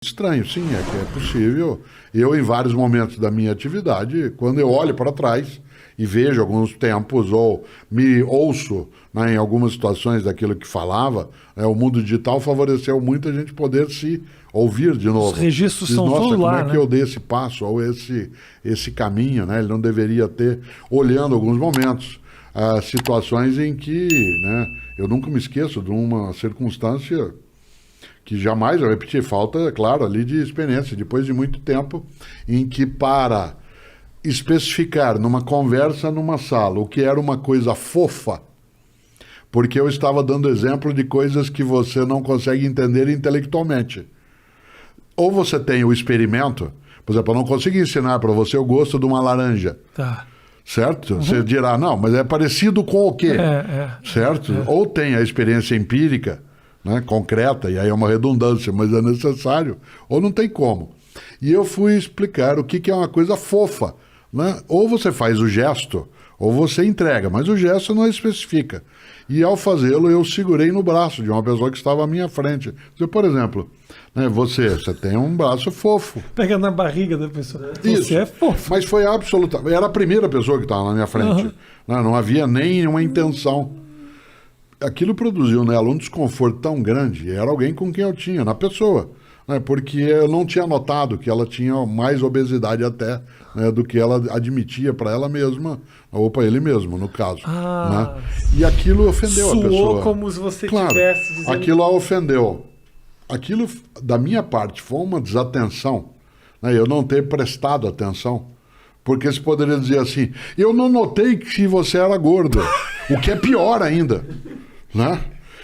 Estranho, sim, é que é possível. Eu, em vários momentos da minha atividade, quando eu olho para trás e vejo alguns tempos ou me ouço, né, em algumas situações daquilo que falava, o mundo digital favoreceu muito a gente poder se ouvir de novo. Os registros Diz, são nossa, todos como lá, é que né? eu dei esse passo ou esse caminho, né? Ele não deveria ter, olhando alguns momentos, situações em que, né, eu nunca me esqueço de uma circunstância que jamais eu repeti, falta, claro, ali de experiência, depois de muito tempo, em que para especificar numa conversa numa sala o que era uma coisa fofa, porque eu estava dando exemplo de coisas que você não consegue entender intelectualmente. Ou você tem o experimento, por exemplo, eu não consigo ensinar para você o gosto de uma laranja. Tá. Certo? Você dirá, não, mas é parecido com o quê? Certo? Ou tem a experiência empírica, né, concreta, e aí é uma redundância, mas é necessário, ou não tem como. E eu fui explicar o que é uma coisa fofa, né? Ou você faz o gesto, ou você entrega, mas o gesto não especifica. E ao fazê-lo, eu segurei no braço de uma pessoa que estava à minha frente. Por exemplo, né, você tem um braço fofo. Pega na barriga da pessoa. Isso. Você é fofo. Mas foi absolutamente... Era a primeira pessoa que estava na minha frente. Né? Não havia nenhuma intenção. Aquilo produziu nela um desconforto tão grande. Era alguém com quem eu tinha, na pessoa. Né? Porque eu não tinha notado que ela tinha mais obesidade até, né, do que ela admitia para ela mesma, ou para ele mesmo, no caso. Né? E aquilo ofendeu a pessoa. Soou como se você tivesse dizendo... Aquilo a ofendeu. Aquilo, da minha parte, foi uma desatenção, né? Eu não ter prestado atenção. Porque você poderia dizer assim, eu não notei que você era gordo, o que é pior ainda, né?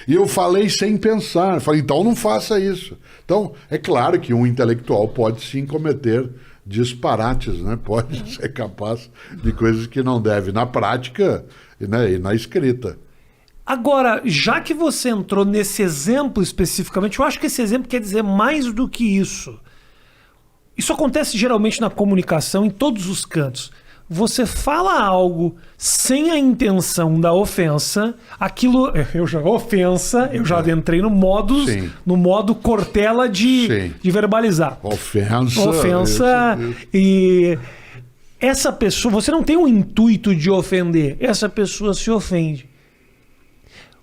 E eu falei sem pensar, falei, então não faça isso. Então, é claro que um intelectual pode sim cometer disparates, né? Pode ser capaz de coisas que não deve, na prática, né, e na escrita. Agora, já que você entrou nesse exemplo especificamente, eu acho que esse exemplo quer dizer mais do que isso. Isso acontece geralmente na comunicação, em todos os cantos. Você fala algo sem a intenção da ofensa, aquilo... Eu já entrei no modo Cortella de verbalizar. Ofensa. Isso. E essa pessoa... Você não tem o intuito de ofender. Essa pessoa se ofende.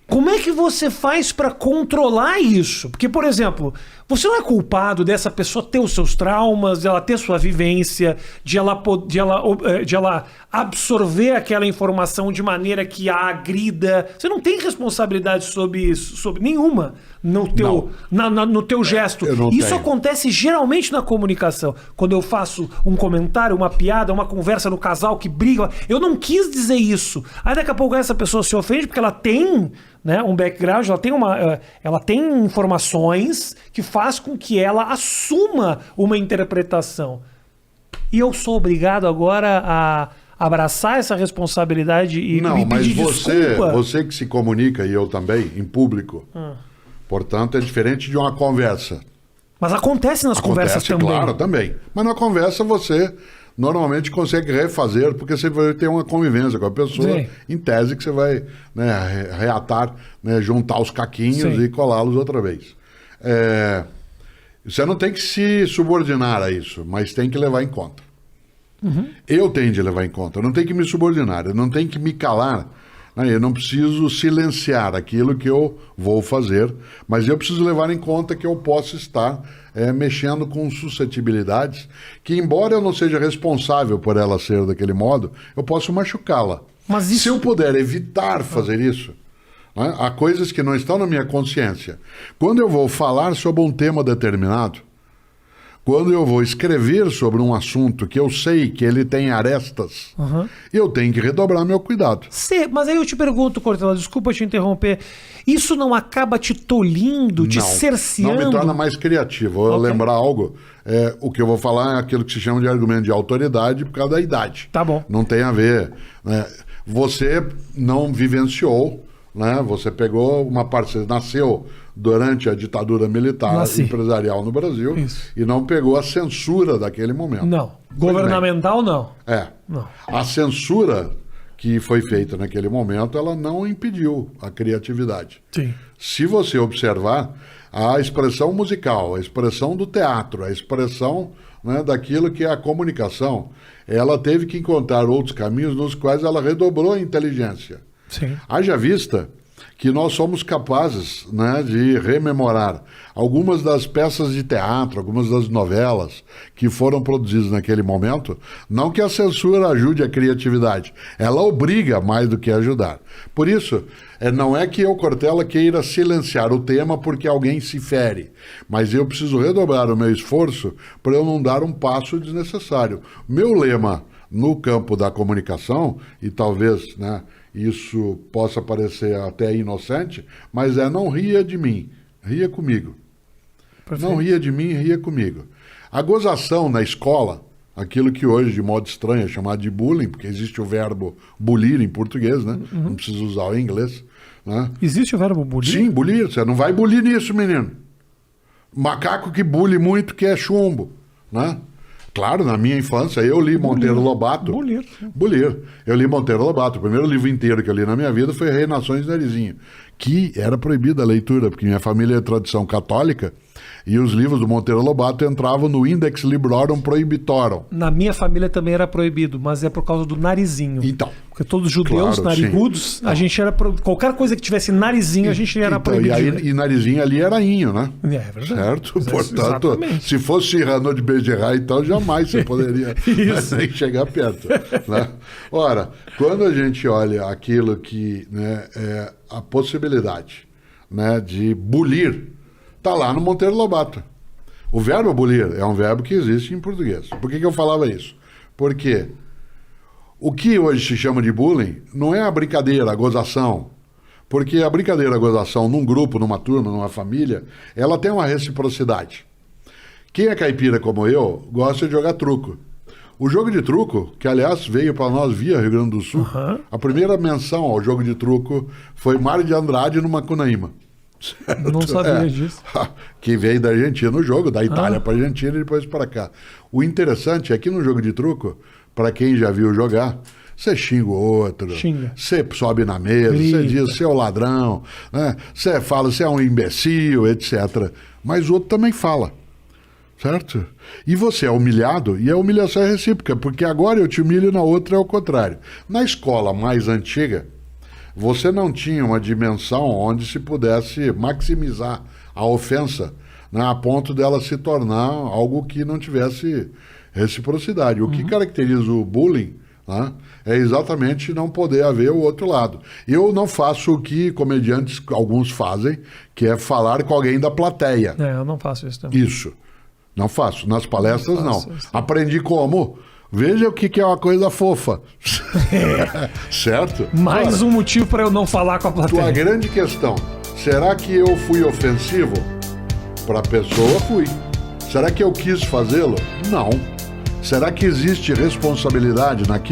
Como é que você faz para controlar isso? Porque, por exemplo, você não é culpado dessa pessoa ter os seus traumas, de ela ter sua vivência, de ela absorver aquela informação de maneira que a agrida. Você não tem responsabilidade sobre isso, sobre nenhuma no teu gesto. Isso acontece geralmente na comunicação. Quando eu faço um comentário, uma piada, uma conversa no casal que briga, eu não quis dizer isso. Aí daqui a pouco essa pessoa se ofende porque ela tem, né, um background, ela tem informações que faz com que ela assuma uma interpretação. E eu sou obrigado agora a abraçar essa responsabilidade e me pedir desculpa? Você que se comunica, e eu também, em público, portanto, é diferente de uma conversa. Mas acontece nas conversas também. Claro, também. Mas na conversa você normalmente consegue refazer, porque você vai ter uma convivência com a pessoa, sim, em tese que você vai, né, reatar, né, juntar os caquinhos, sim, e colá-los outra vez. Você não tem que se subordinar a isso, mas tem que levar em conta. Eu tenho de levar em conta, eu não tenho que me subordinar, eu não tenho que me calar, né? Eu não preciso silenciar aquilo que eu vou fazer, mas eu preciso levar em conta que eu posso estar mexendo com suscetibilidades que, embora eu não seja responsável por ela ser daquele modo, eu posso machucá-la. Mas se eu puder evitar fazer isso, né? Há coisas que não estão na minha consciência. Quando eu vou falar sobre um tema determinado, quando eu vou escrever sobre um assunto que eu sei que ele tem arestas, eu tenho que redobrar meu cuidado. Mas aí eu te pergunto, Cortella, desculpa te interromper, isso não acaba te tolhindo, te cerceando? Não me torna mais criativo. Vou lembrar algo, o que eu vou falar é aquilo que se chama de argumento de autoridade por causa da idade. Tá bom. Não tem a ver, né? Você não vivenciou, né? Você pegou uma parte, você nasceu durante a ditadura militar empresarial no Brasil. Isso. E não pegou a censura daquele momento. Não. Governamental, não. Não. A censura que foi feita naquele momento, ela não impediu a criatividade. Sim. Se você observar, a expressão musical, a expressão do teatro, a expressão, né, daquilo que é a comunicação, ela teve que encontrar outros caminhos nos quais ela redobrou a inteligência. Sim. Haja vista que nós somos capazes, né, de rememorar algumas das peças de teatro, algumas das novelas que foram produzidas naquele momento. Não que a censura ajude a criatividade, ela obriga mais do que ajudar. Por isso, não é que eu, Cortella, queira silenciar o tema porque alguém se fere, mas eu preciso redobrar o meu esforço para eu não dar um passo desnecessário. Meu lema no campo da comunicação, e talvez, né, isso possa parecer até inocente, mas não ria de mim, ria comigo. Perfeito. Não ria de mim, ria comigo. A gozação na escola, aquilo que hoje de modo estranho é chamado de bullying, porque existe o verbo bulir em português, né? Uhum. Não precisa usar o inglês. Né? Existe o verbo bulir? Sim, bulir. Você não vai bulir nisso, menino. Macaco que bule muito que é chumbo, né? Claro, na minha infância, eu li Monteiro Lobato. Bulir. Eu li Monteiro Lobato. O primeiro livro inteiro que eu li na minha vida foi Rei, Nações e Narizinho, que era proibida a leitura, porque minha família é de tradição católica, e os livros do Monteiro Lobato entravam no Index Librorum Prohibitorum. Na minha família também era proibido, mas é por causa do narizinho. Então. Porque todos os judeus, claro, narigudos, a gente era... Qualquer coisa que tivesse narizinho, a gente era proibido. E narizinho ali era inho, né? É verdade. Certo? Portanto, exatamente. Se fosse Cyrano de Bergerac, então jamais você poderia nem chegar perto. Né? Ora, quando a gente olha aquilo que, né, é a possibilidade, né, de bulir, está lá no Monteiro Lobato. O verbo bulir é um verbo que existe em português. Por que eu falava isso? Porque o que hoje se chama de bullying não é a brincadeira, a gozação. Porque a brincadeira, a gozação, num grupo, numa turma, numa família, ela tem uma reciprocidade. Quem é caipira como eu, gosta de jogar truco. O jogo de truco, que aliás veio para nós via Rio Grande do Sul, a primeira menção ao jogo de truco foi Mário de Andrade no Macunaíma. Certo? Não sabia disso. Que veio da Argentina o jogo, da Itália para a Argentina e depois para cá. O interessante é que no jogo de truco, para quem já viu jogar, você xinga o outro, você sobe na mesa, você diz você é o ladrão, né? Você fala você é um imbecil, etc. Mas o outro também fala. Certo? E você é humilhado, e a humilhação é recíproca, porque agora eu te humilho, na outra é o contrário. Na escola mais antiga, você não tinha uma dimensão onde se pudesse maximizar a ofensa, né, a ponto dela se tornar algo que não tivesse reciprocidade. O que caracteriza o bullying, né, é exatamente não poder haver o outro lado. Eu não faço o que comediantes, alguns fazem, que é falar com alguém da plateia. Eu não faço isso também. Isso. Não faço. Nas palestras, não. Aprendi como? Veja o que é uma coisa fofa. Certo? Mais um motivo para eu não falar com a plateia. Tua grande questão, será que eu fui ofensivo? Para a pessoa, fui. Será que eu quis fazê-lo? Não. Será que existe responsabilidade naquilo?